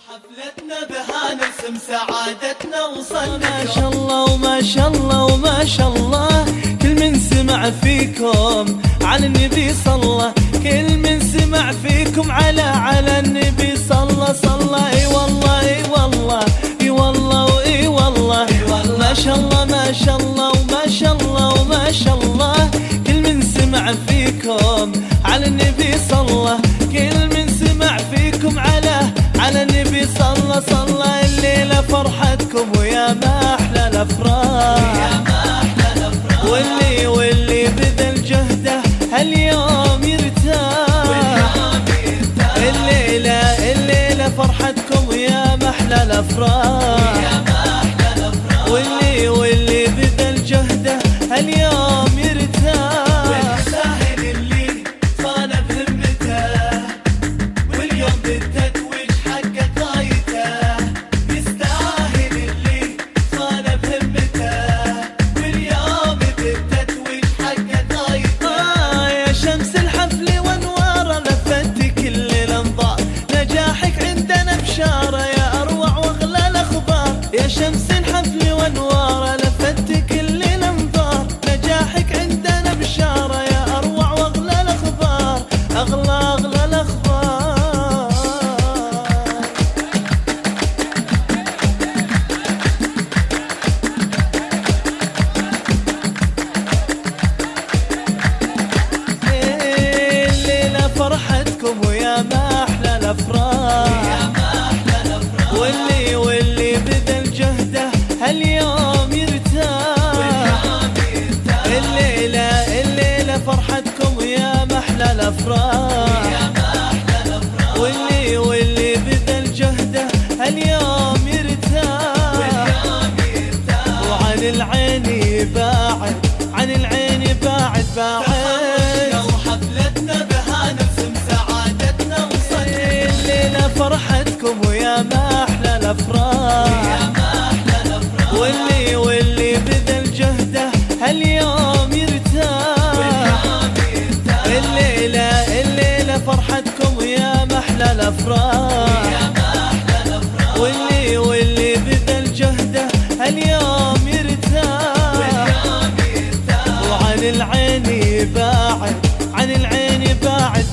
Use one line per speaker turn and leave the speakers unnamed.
وحفلتنا بها نرسم سعادتنا وصلنا.
ما شاء الله وما شاء الله وما شاء الله، كل من سمع فيكم على النبي صلى، كل من سمع فيكم على النبي صلى. اي والله اي والله اي والله واي والله. ما شاء الله ما شاء الله وما شاء الله وما شاء الله، كل من سمع فيكم على النبي صلى، كل من سمع فيكم على النبي صلى. الليلة فرحتكم ويا ما أحلى الأفراح، واللي بذل جهده هاليوم يرتاح. الليلة فرحتكم ويا ما أحلى الأفراح، واللي بذل جهده هاليوم يرتاح.
والساهل اللي صان بهمته واليوم بالتتويج حقه غايته، يستاهل اللي صان بهمته واليوم بالتتويج حقه غايته.
يا شمس الحفل وانواره لفت كل الانظار، نجاحك عندنا بشاره يا اروع واغلى الاخبار. يا شمس الحفل وانواره لفت كل الانظار، نجاحك عندنا بشاره يا اروع واغلى الاخبار، اغلى الاخبار. الليله فرحتكم ويا ما احلى الافراح، واللي بذل جهده هاليوم يرتاح. الليلة فرحتكم ويا ما احلى الافراح، واللي بذل جهده هاليوم يرتاح. وعن العين باعد، عن العين باعد.
وحفلتنا بها نرسم سعادتنا وصلنا.
الليلة فرحتكم ويا ما احلى الافراح، واللي بذل جهده هاليوم يرتاح. الليلة فرحتكم ويا ما احلى الافراح، واللي بذل جهده هاليوم يرتاح. وعن العين باعد، عن العين باعد.